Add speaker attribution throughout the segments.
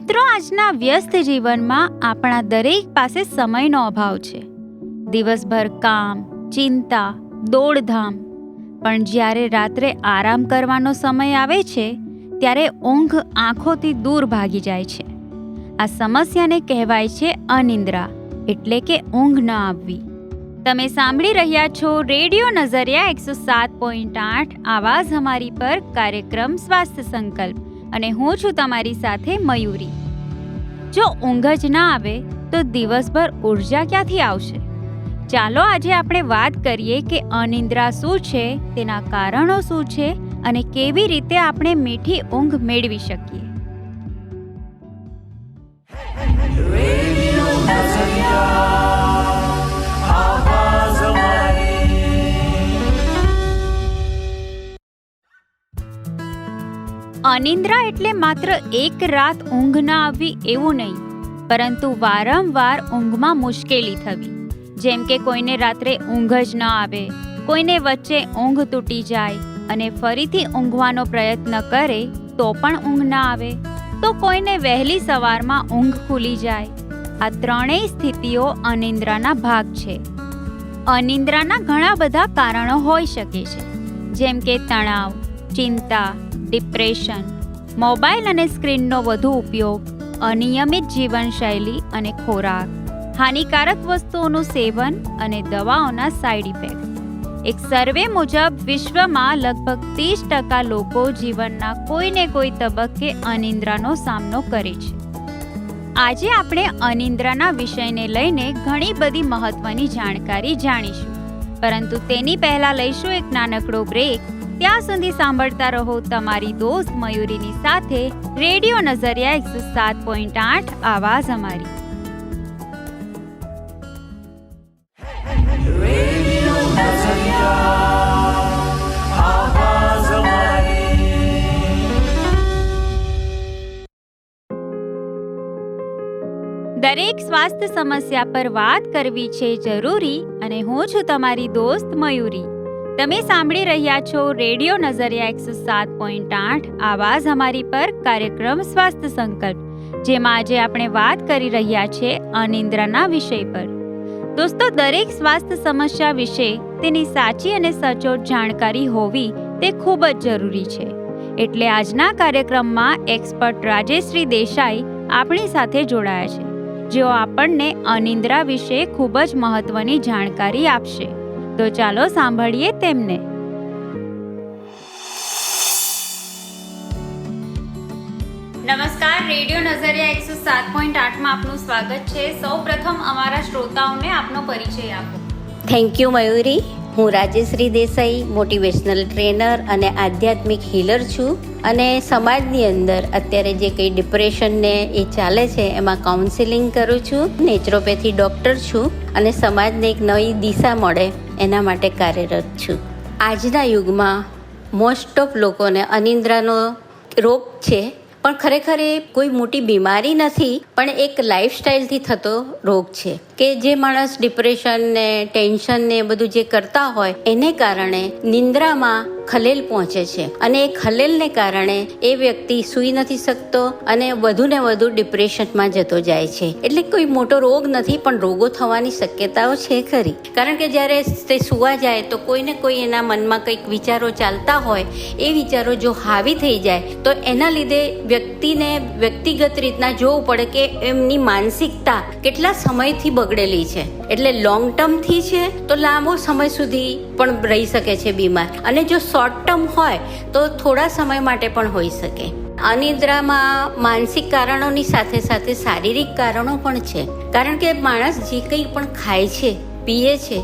Speaker 1: મિત્રો, આજના વ્યસ્ત જીવનમાં આપણા દરેક પાસે સમયનો અભાવ છે. દિવસભર કામ, ચિંતા, દોડધામ. પણ જ્યારે રાત્રે આરામ કરવાનો સમય આવે છે ત્યારે ઊંઘ આંખોથી દૂર ભાગી જાય છે. આ સમસ્યાને કહેવાય છે અનિદ્રા, એટલે કે ઊંઘ ન આવવી. તમે સાંભળી રહ્યા છો રેડિયો નઝરિયા 107.8 આવાઝ અમારી પર કાર્યક્રમ સ્વાસ્થ્ય સંકલ્પ, અને હું છું તમારી સાથે મયુરી. જો ઊંઘ જ ના આવે તો દિવસભર ઉર્જા ક્યાંથી આવશે? ચાલો આજે આપણે વાત કરીએ કે અનિદ્રા શું છે, તેના કારણો શું છે અને કેવી રીતે આપણે મીઠી ઊંઘ મેળવી શકીએ. અનિદ્રા એટલે માત્ર એક રાત ઊંઘ ના આવવી એવું નહીં, પરંતુ વારંવાર ઊંઘમાં મુશ્કેલી થવી. જેમ કે કોઈને રાત્રે ઊંઘ જ ન આવે, કોઈને વચ્ચે ઊંઘ તૂટી જાય અને ફરીથી ઊંઘવાનો પ્રયત્ન કરે તો પણ ઊંઘ ના આવે, તો કોઈને વહેલી સવારમાં ઊંઘ ખુલી જાય. આ ત્રણેય સ્થિતિઓ અનિદ્રાના ભાગ છે. અનિદ્રાના ઘણા બધા કારણો હોઈ શકે છે, જેમ કે તણાવ, ચિંતા, ડિપ્રેશન, મોબાઈલ અને સ્ક્રીનનો વધુ ઉપયોગ, અનિયમિત જીવનશૈલી અને ખોરાક, હાનિકારક વસ્તુઓનું સેવન અને દવાઓના સાઇડ ઇફેક્ટ. એક સર્વે મુજબ વિશ્વમાં લગભગ 30% લોકો જીવનના કોઈને કોઈ તબક્કે અનિદ્રાનો સામનો કરે છે. આજે આપણે અનિદ્રાના વિષયને લઈને ઘણી બધી મહત્વની જાણકારી જાણીશું, પરંતુ તેની પહેલા લઈશું એક નાનકડો બ્રેક. ત્યાં સુધી સાંભળતા રહો તમારી દોસ્ત મયુરીની સાથે રેડિયો નઝરિયા 107.8 આવાઝ અમારી. દરેક સ્વાસ્થ્ય સમસ્યા પર વાત કરવી છે જરૂરી, અને હું છું તમારી દોસ્ત મયુરી. તમે સાંભળી રહ્યા છો રેડિયો નઝરિયા 107.8 આવાઝ અમારી પર કાર્યક્રમ સ્વાસ્થ્ય સંકલ્પ, જેમાં આજે આપણે વાત કરી રહ્યા છે અનિદ્રાના વિષય પર. દોસ્તો, દરેક સ્વાસ્થ્ય સમસ્યા વિશે તેની સાચી અને સચોટ જાણકારી હોવી તે ખૂબ જ જરૂરી છે. એટલે આજના કાર્યક્રમમાં એક્સપર્ટ રાજેશ્રી દેસાઈ આપણી સાથે જોડાયા છે, જેઓ આપણને અનિદ્રા વિશે ખૂબ જ મહત્વની જાણકારી આપશે. તો ચાલો સાંભળીએ તેમને. નમસ્કાર, રેડિયો નઝરિયા 107.8 માં આપનું સ્વાગત છે. સૌપ્રથમ અમારા શ્રોતાઓને આપનો પરિચય આપો.
Speaker 2: Thank you Mayuri. હું રાજેશ્રી દેસાઈ, મોટિવેશનલ ટ્રેનર અને આધ્યાત્મિક હીલર છું, અને સમાજની અંદર અત્યારે જે કંઈ ડિપ્રેશનને એ ચાલે છે એમાં કાઉન્સિલિંગ કરું છું. નેચરોપેથી ડૉક્ટર છું અને સમાજને એક નવી દિશા મળે એના માટે કાર્યરત છું. આજના યુગમાં મોસ્ટ ઓફ લોકોને અનિદ્રાનો રોગ છે, પણ ખરેખર એ કોઈ મોટી બીમારી નથી, પણ એક લાઈફસ્ટાઈલથી થતો રોગ છે કે જે માણસ ડિપ્રેશન ને ટેન્શન ને બધું જે કરતા હોય એને કારણે નિંદ્રામાં ખલેલ પહોંચે છે, અને એ ખલેલને કારણે એ વ્યક્તિ સૂઈ નથી શકતો અને વધુ ને વધુ ડિપ્રેશનમાં જતો જાય છે. એટલે કોઈ મોટો રોગ નથી, પણ રોગો થવાની શક્યતાઓ છે ખરી. કારણ કે જ્યારે તે સૂવા જાય તો કોઈને કોઈ એના મનમાં કંઈક વિચારો ચાલતા હોય, એ વિચારો જો હાવી થઈ જાય તો એના લીધે વ્યક્તિને વ્યક્તિગત રીતના જોવું પડે કે એમની માનસિકતા કેટલા સમયથી બગડેલી છે. એટલે લોંગ ટર્મથી છે તો લાંબો સમય સુધી પણ રહી શકે છે બીમાર, અને જો શોર્ટ ટર્મ હોય તો થોડા સમય માટે પણ હોઈ શકે. અનિદ્રામાં માનસિક કારણોની સાથે સાથે શારીરિક કારણો પણ છે. કારણ કે માણસ જે કંઈ પણ ખાય છે, પીએ છે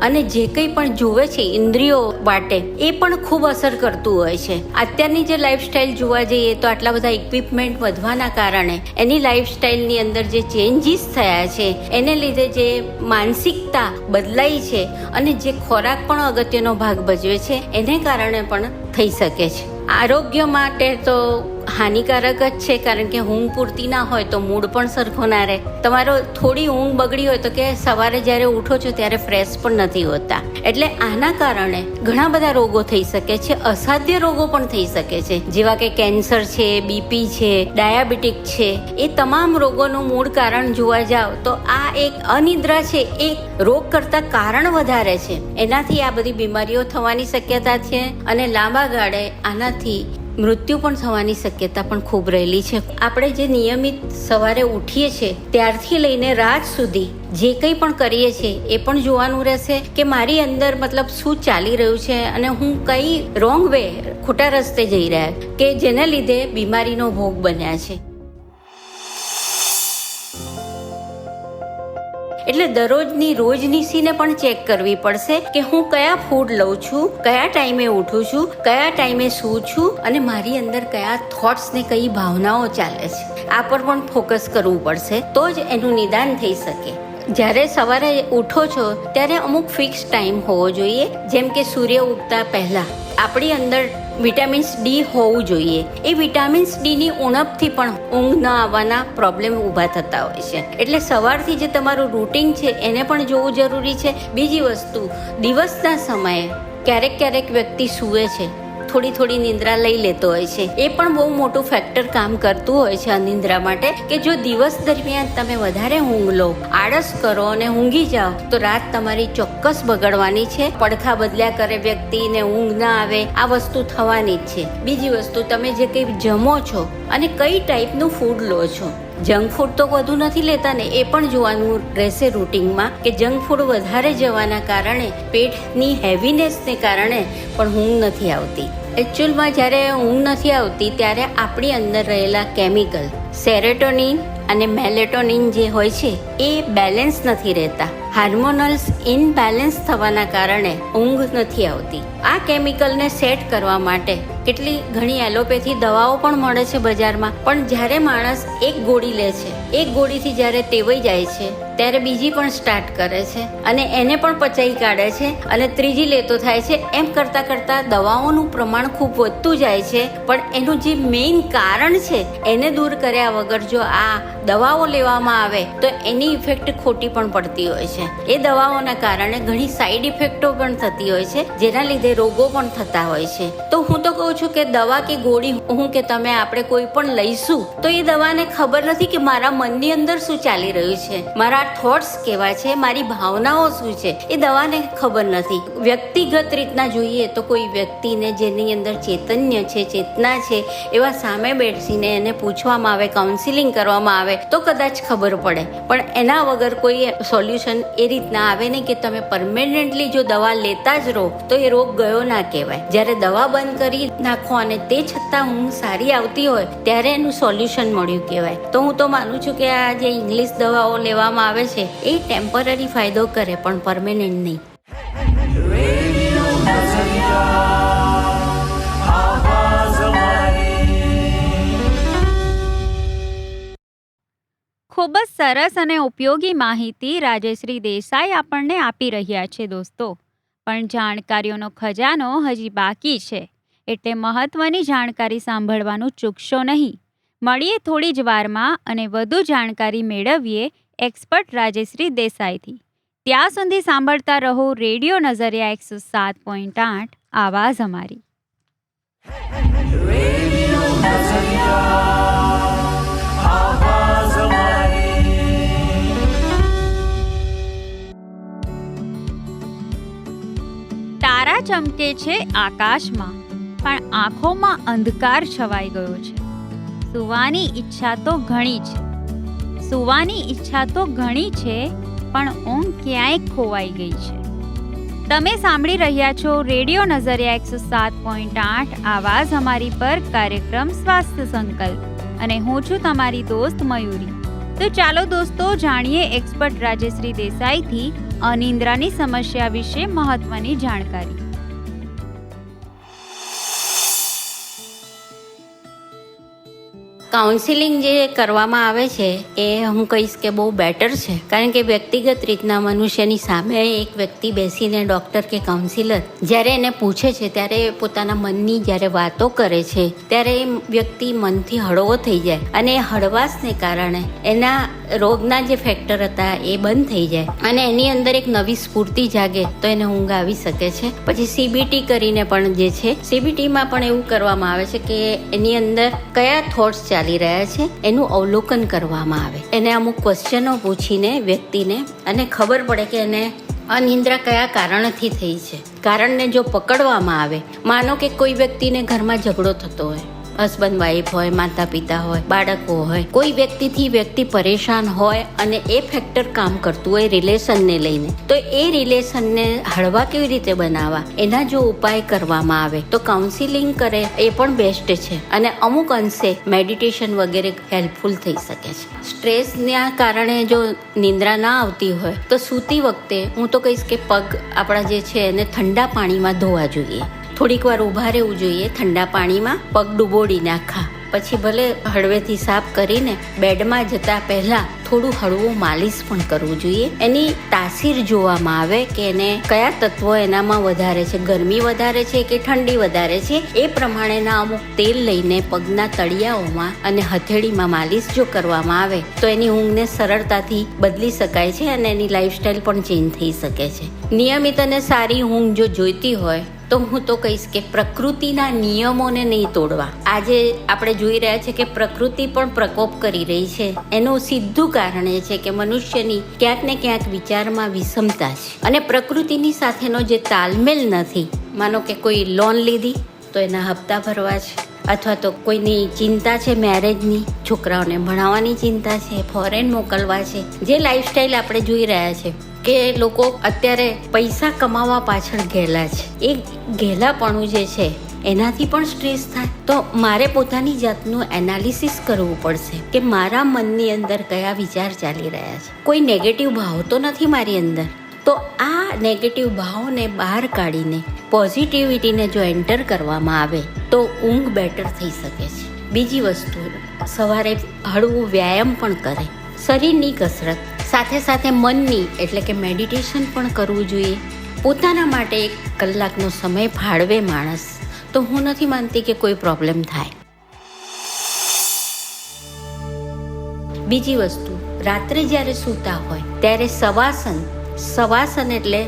Speaker 2: અને જે કંઈ પણ જોવે છે ઇન્દ્રિયો માટે, એ પણ ખૂબ અસર કરતું હોય છે. અત્યારની જે લાઈફસ્ટાઈલ જોવા જઈએ તો આટલા બધા ઇક્વિપમેન્ટ વધવાના કારણે એની લાઈફસ્ટાઈલની અંદર જે ચેન્જીસ થયા છે એને લીધે જે માનસિકતા બદલાઈ છે, અને જે ખોરાક પણ અગત્યનો ભાગ ભજવે છે એને કારણે પણ થઈ શકે છે. આરોગ્ય માટે તો હાનિકારક જ છે, કારણ કે ઊંઘ પૂરતી ના હોય તો મૂડ પણ સરખો ના રહે. તમારો થોડી ઊંઘ બગડી હોય તો કે સવારે જ્યારે ઉઠો છો ત્યારે ફ્રેશ પણ નથી હોતા. એટલે આના કારણે ઘણા બધા રોગો થઈ શકે છે, અસાધ્ય રોગો પણ થઈ શકે છે, જેવા કે કેન્સર છે, બીપી છે, ડાયાબિટીક છે. એ તમામ રોગોનું મૂળ કારણ જોવા જાવ તો આ એક અનિદ્રા છે, એક રોગ કરતા કારણ વધારે છે. એનાથી આ બધી બીમારીઓ થવાની શક્યતા છે અને લાંબા ગાળે આનાથી મૃત્યુ પણ થવાની શક્યતા પણ ખૂબ રહેલી છે. આપણે જે નિયમિત સવારે ઉઠીએ છીએ ત્યારથી લઈને રાત સુધી જે કંઈ પણ કરીએ છીએ એ પણ જોવાનું રહેશે કે મારી અંદર મતલબ શું ચાલી રહ્યું છે અને હું કઈ રોંગ વે, ખોટા રસ્તે જઈ રહ્યા કે જેને લીધે બીમારીનો ભોગ બન્યા છે. એટલે દરરોજની રોજનીસીને પણ ચેક કરવી પડશે કે હું કયા ફૂડ લઉં છું, કયા ટાઈમે ઉઠું છું, કયા ટાઈમે સૂઉં છું અને મારી અંદર કયા થોટ્સ ને કઈ ભાવનાઓ ચાલે છે. આ પર પણ ફોકસ કરવું પડશે, તો જ એનું નિદાન થઈ શકે. જ્યારે સવારે ઉઠો છો ત્યારે અમુક ફિક્સ ટાઈમ હોવો જોઈએ, જેમ કે સૂર્ય ઉગતા પહેલા આપણી અંદર વિટામિન્સ ડી હોવું જોઈએ. એ વિટામિન્સ ડીની ઉણપથી પણ ઊંઘ ન આવવાના પ્રોબ્લેમ ઊભા થતા હોય છે. એટલે સવારથી જે તમારું રૂટીન છે એને પણ જોવું જરૂરી છે. બીજી વસ્તુ, દિવસના સમયે ક્યારેક વ્યક્તિ સૂવે છે, થોડી નિંદ્રા લઈ લેતો હોય છે. એ પણ બહુ મોટું ફેક્ટર કામ કરતું હોય છે અનિંદ્રા માટે, કે જો દિવસ દરમિયાન તમે વધારે ઊંઘ લો, આળસ કરો અને ઊંઘી જાઓ તો રાત તમારી ચોક્કસ બગડવાની છે. પડખા બદલ્યા કરે વ્યક્તિને ઊંઘ ના આવે, આ વસ્તુ થવાની જ છે. બીજી વસ્તુ, તમે જે કંઈ જમો છો અને કઈ ટાઈપનું ફૂડ લો છો. જંક ફૂડ તો વધુ નથી લેતા ને, એ પણ જોવાનું રહેશે રૂટિનમાં કે જંક ફૂડ વધારે જવાના કારણે પેટની હેવીનેસને કારણે પણ ઊંઘ નથી આવતી. એકચ્યુઅલમાં જ્યારે ઊંઘ નથી આવતી ત્યારે આપણી અંદર રહેલા કેમિકલ સેરોટોનિન અને મેલેટોનિન જે હોય છે એ બેલેન્સ નથી રહેતા. હાર્મોનલ્સ ઇનબેલેન્સ થવાના કારણે ઊંઘ નથી આવતી. આ કેમિકલને સેટ કરવા માટે કેટલી ઘણી એલોપેથી દવાઓ પણ મળે છે બજારમાં, પણ જ્યારે માણસ એક ગોળી લે છે, એક ગોળીથી જ્યારે ટેવાઈ જાય છે ત્યારે બીજી પણ સ્ટાર્ટ કરે છે અને એને પણ પચાવી કાઢે છે અને ત્રીજી લેતો થાય છે. એમ કરતાં દવાઓનું પ્રમાણ ખૂબ વધતું જાય છે, પણ એનું જે મેઇન કારણ છે એને દૂર કર્યા વગર જો આ દવાઓ લેવામાં આવે તો એની ઇફેક્ટ ખોટી પણ પડતી હોય છે. એ દવાઓના કારણે ઘણી સાઈડ ઇફેક્ટો પણ થતી હોય છે, જેના લીધે રોગો પણ થતા હોય છે. તો હું તો કહું છું કે દવા કે ગોળી હું કે તમે આપણે કોઈ પણ લઈશું તો એ દવાને ખબર નથી કે મારા મનની અંદર શું ચાલી રહ્યું છે, મારા થોટ્સ કેવા છે, મારી ભાવનાઓ શું છે, એ દવાને ખબર નથી. વ્યક્તિગત રીતના જોઈએ તો કોઈ વ્યક્તિને જેની અંદર ચૈતન્ય છે, ચેતના છે, એવા સામે બેસીને એને પૂછવામાં આવે, કાઉન્સિલિંગ કરવામાં આવે તો કદાચ ખબર પડે. પણ એના વગર કોઈ સોલ્યુશન એ રીતના આવે નહીં કે તમે પરમેનન્ટલી જો દવા લેતા જ રહો તો એ રોગ ગયો ના કહેવાય. જ્યારે દવા બંધ કરી નાખો અને તે છતાં ઊંઘ સારી આવતી હોય ત્યારે એનું સોલ્યુશન મળ્યું કહેવાય. તો હું તો માનું છું કે આ જે ઇંગ્લિશ દવાઓ લેવામાં આવે છે એ ટેમ્પરરી ફાયદો કરે પણ પરમેનન્ટ નહીં.
Speaker 1: ખૂબ જ સરસ અને ઉપયોગી માહિતી રાજેશ્રી દેસાઈ આપણને આપી રહ્યા છે દોસ્તો. પણ જાણકારીઓનો ખજાનો હજી બાકી છે, એટલે મહત્વની જાણકારી સાંભળવાનું ચૂકશો નહીં. મળીએ થોડી જ વારમાં અને વધુ જાણકારી મેળવીએ એક્સપર્ટ રાજેશ્રી દેસાઈથી. ત્યાં સુધી સાંભળતા રહો રેડિયો નજરિયા 107.8 આવાઝ અમારી. તારા ચમકે છે આકાશમાં, પણ આંખોમાં અંધકાર છવાઈ ગયો છે. સૂવાની ઈચ્છા તો ઘણી છે, પણ ઊંઘ ક્યાંય ખોવાઈ ગઈ છે. તમે સાંભળી રહ્યા છો રેડિયો નજરિયા 107.8 આવાઝ અમારી પર કાર્યક્રમ સ્વાસ્થ્ય સંકલ્પ, અને હું છું તમારી દોસ્ત મયુરી. તો ચાલો દોસ્તો જાણીએ એક્સપર્ટ રાજેશ્રી દેસાઈથી અનિંદ્રાની સમસ્યા વિશે મહત્વની જાણકારી.
Speaker 2: કાઉન્સિલિંગ જે કરવામાં આવે છે એ હું કહીશ કે બહુ બેટર છે, કારણ કે વ્યક્તિગત રીતના મનુષ્યની સામે એક વ્યક્તિ બેસીને ડૉક્ટર કે કાઉન્સિલર જ્યારે એને પૂછે છે ત્યારે પોતાના મનની જ્યારે વાતો કરે છે ત્યારે એ વ્યક્તિ મનથી હળવો થઈ જાય અને એ હળવાશને કારણે એના રોગના જે ફેક્ટર હતા એ બંધ થઈ જાય અને એની અંદર એક નવી સ્ફૂર્તિ જાગે તો એને ઊંઘ આવી શકે છે. પછી CBT કરીને પણ જે છે, CBTમાં પણ એવું કરવામાં આવે છે કે એની અંદર કયા થોટ્સ ચાલી રહ્યા છે એનું અવલોકન કરવામાં આવે. એને અમુક ક્વેશ્ચનો પૂછીને વ્યક્તિને અને ખબર પડે કે એને અનિદ્રા કયા કારણથી થઈ છે. કારણને જો પકડવામાં આવે, માનો કે કોઈ વ્યક્તિને ઘરમાં ઝઘડો થતો હોય, હસબન્ડ વાઈફ હોય, માતા પિતા હોય, બાળકો હોય, કોઈ વ્યક્તિથી વ્યક્તિ પરેશાન હોય અને એ ફેક્ટર કામ કરતું હોય રિલેશનને લઈને, તો એ રિલેશનને હળવા કેવી રીતે બનાવવા એના જો ઉપાય કરવામાં આવે તો કાઉન્સિલિંગ કરે એ પણ બેસ્ટ છે. અને અમુક અંશે મેડિટેશન વગેરે હેલ્પફુલ થઈ શકે છે. સ્ટ્રેસના કારણે જો નિંદ્રા ના આવતી હોય તો સૂતી વખતે હું તો કહીશ કે પગ આપણા જે છે એને ઠંડા પાણીમાં ધોવા જોઈએ. થોડીક વાર ઊભા રહેવું જોઈએ ઠંડા પાણીમાં, પગ ડૂબોડીને આખા, પછી ભલે હળવેથી સાફ કરીને બેડમાં જતા પહેલા થોડું હળવું માલિશ પણ કરવું જોઈએ. એની તાસીર જોવામાં આવે કે એને કયા તત્વો એનામાં વધારે છે, ગરમી વધારે છે કે ઠંડી વધારે છે, એ પ્રમાણેના અમુક તેલ લઈને પગના તળિયાઓમાં અને હથેળીમાં માલિશ જો કરવામાં આવે તો એની ઊંઘને સરળતાથી બદલી શકાય છે અને એની લાઈફસ્ટાઈલ પણ ચેન્જ થઈ શકે છે. નિયમિત અને સારી ઊંઘ જો જોઈતી હોય તો હું તો કહીશ કે પ્રકૃતિના નિયમોને નહીં તોડવા. આજે આપણે જોઈ રહ્યા છે કે પ્રકૃતિ પણ પ્રકોપ કરી રહી છે. એનું સીધું કારણ એ છે કે મનુષ્યની ક્યાંક ને ક્યાંક વિચારમાં વિષમતા છે અને પ્રકૃતિની સાથેનો જે તાલમેલ નથી. માનો કે કોઈ લોન લીધી તો એના હપ્તા ભરવા છે, અથવા તો કોઈની ચિંતા છે મેરેજની, છોકરાઓને ભણાવવાની ચિંતા છે, ફોરેન મોકલવા છે. જે લાઈફસ્ટાઈલ આપણે જોઈ રહ્યા છે કે લોકો અત્યારે પૈસા કમાવા પાછળ ઘેલા છે, એ ઘેલાપણું જે છે એનાથી પણ સ્ટ્રેસ થાય. તો મારે પોતાની જાતનું એનાલિસિસ કરવું પડશે કે મારા મનની અંદર કયા વિચાર ચાલી રહ્યા છે. કોઈ નેગેટિવ ભાવ તો નથી મારી અંદર, તો આ નેગેટિવ ભાવને બહાર કાઢીને પોઝિટિવિટીને જો એન્ટર કરવામાં આવે તો ઊંઘ બેટર થઈ શકે છે. બીજી વસ્તુ, સવારે હળવું વ્યાયામ પણ કરે, શરીરની કસરત સાથે સાથે મનની એટલે કે મેડિટેશન પણ કરવું જોઈએ. પોતાના માટે 1 કલાકનો સમય ફાળવે માણસ, તો હું નથી માનતી કે કોઈ પ્રોબ્લેમ થાય. બીજી વસ્તુ, રાત્રે જ્યારે સૂતા હોય ત્યારે સવાસન એટલે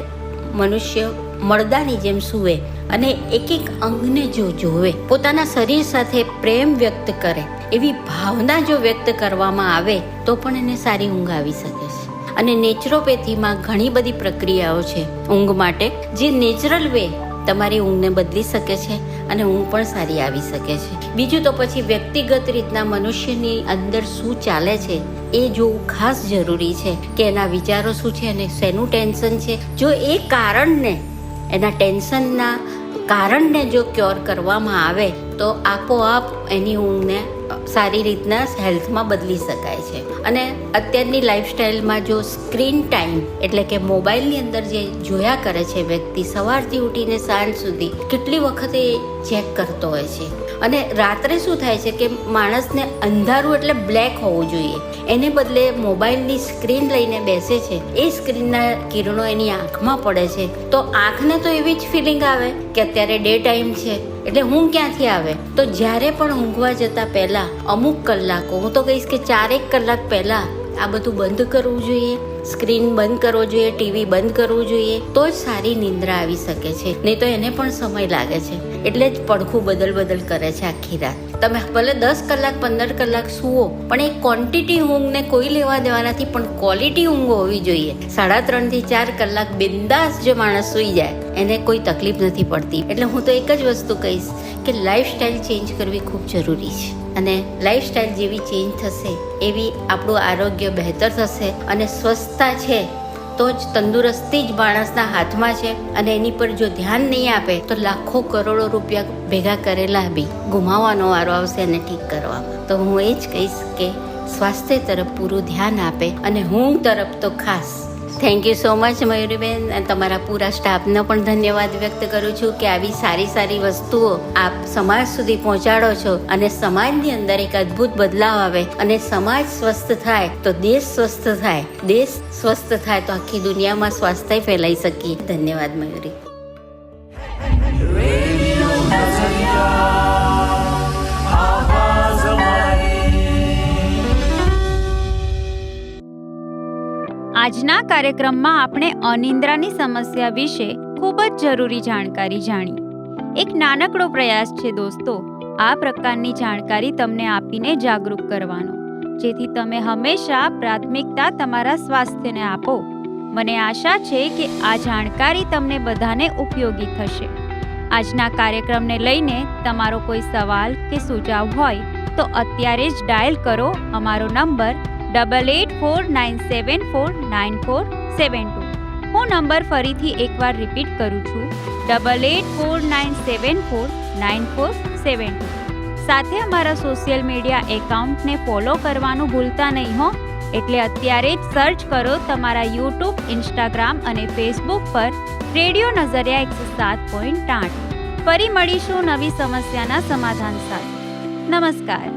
Speaker 2: મનુષ્ય મળદાની જેમ સૂવે અને એક અંગને જો જોવે, પોતાના શરીર સાથે પ્રેમ વ્યક્ત કરે, એવી ભાવના જો વ્યક્ત કરવામાં આવે તો પણ એને સારી ઊંઘ આવી શકે છે. અને નેચરોપેથીમાં ઘણી બધી પ્રક્રિયાઓ છે ઊંઘ માટે, જે નેચરલ વે તમારી ઊંઘને બદલી શકે છે અને ઊંઘ પણ સારી આવી શકે છે. બીજું તો પછી વ્યક્તિગત રીતના મનુષ્યની અંદર શું ચાલે છે એ જોવું ખાસ જરૂરી છે કે એના વિચારો શું છે અને શેનું ટેન્શન છે. જો એ કારણને, એના ટેન્શનના કારણને જો ક્યોર કરવામાં આવે તો આપોઆપ એની ઊંઘને સારી રીતના હેલ્થમાં બદલી શકાય છે. અને અત્યારની લાઈફસ્ટાઈલમાં જો સ્ક્રીન ટાઈમ એટલે કે મોબાઈલની અંદર જે જોયા કરે છે વ્યક્તિ, સવારથી ઉઠીને સાંજ સુધી કેટલી વખતે ચેક કરતો હોય છે. અને રાત્રે શું થાય છે કે માણસને અંધારું એટલે બ્લેક હોવું જોઈએ, એને બદલે મોબાઈલની સ્ક્રીન લઈને બેસે છે. એ સ્ક્રીનના કિરણો એની આંખમાં પડે છે તો આંખને તો એવી જ ફિલિંગ આવે કે અત્યારે ડે ટાઈમ છે, એટલે ઊંઘ ક્યાંથી આવે? તો જ્યારે પણ ઊંઘવા જતા પહેલા અમુક કલાકો, હું તો કહીશ કે 4 કલાક પહેલા આ બધું બંધ કરવું જોઈએ, સ્ક્રીન બંધ કરવો જોઈએ, ટીવી બંધ કરવું જોઈએ, તો જ સારી નિંદ્રા આવી શકે છે. નહીં તો એને પણ સમય લાગે છે, એટલે જ પડખું બદલ કરે છે આખી રાત. તમે ભલે 10 કલાક 15 કલાક સૂવો, પણ એ ક્વોન્ટિટી ઊંઘને કોઈ લેવા દેવા નથી, પણ ક્વોલિટી ઊંઘ હોવી જોઈએ. 3.5 થી 4 કલાક બિંદાસ જો માણસ સૂઈ જાય એને કોઈ તકલીફ નથી પડતી. એટલે હું તો એક જ વસ્તુ કહીશ કે લાઈફસ્ટાઈલ ચેન્જ કરવી ખૂબ જરૂરી છે. અને લાઈફસ્ટાઈલ જેવી ચેન્જ થશે એવી આપણું આરોગ્ય બહેતર થશે. અને સ્વસ્થતા છે તો જ તંદુરસ્તી જ માણસના હાથમાં છે. અને એની પર જો ધ્યાન નહીં આપે તો લાખો કરોડો રૂપિયા ભેગા કરેલા બી ગુમાવવાનો વારો આવશે એને ઠીક કરવામાં. તો હું એ જ કહીશ કે સ્વાસ્થ્ય તરફ પૂરું ધ્યાન આપે અને ઊંઘ તરફ તો ખાસ થેન્ક યુ સો મચ મયુરીબેન, અને તમારા પૂરા સ્ટાફનો પણ ધન્યવાદ વ્યક્ત કરું છું કે આવી સારી સારી વસ્તુઓ આપ સમાજ સુધી પહોંચાડો છો અને સમાજની અંદર એક અદ્ભુત બદલાવ આવે અને સમાજ સ્વસ્થ થાય તો દેશ સ્વસ્થ થાય, દેશ સ્વસ્થ થાય તો આખી દુનિયામાં સ્વાસ્થ્ય ફેલાઈ શકીએ. ધન્યવાદ મયુરી.
Speaker 1: આજના કાર્યક્રમમાં આપણે અનિદ્રાની સમસ્યા વિશે ખૂબ જ જરૂરી જાણકારી જાણી. એક નાનકડો પ્રયાસ છે દોસ્તો, આ પ્રકારની જાણકારી તમને આપીને જાગૃત કરવાનો, જેથી તમે હંમેશા પ્રાથમિકતા તમારા સ્વાસ્થ્યને આપો. મને આશા છે કે આ જાણકારી તમને બધાને ઉપયોગી થશે. આજના કાર્યક્રમને લઈને તમારો કોઈ સવાલ કે સુઝાવ હોય તો અત્યારે જ ડાયલ કરો અમારો નંબર 8849749472. હું નંબર ફરીથી એકવાર રિપીટ કરું છું, 8849749472. સાથે અમારા સોશિયલ મીડિયા એકાઉન્ટને ફોલો કરવાનું ભૂલતા નહીં હો. એટલે અત્યારે જ સર્ચ કરો તમારા યુટ્યુબ, ઇન્સ્ટાગ્રામ અને ફેસબુક પર રેડિયો નઝરિયા 107.8. ફરી મળીશું નવી સમસ્યાના સમાધાન સાથે. નમસ્કાર.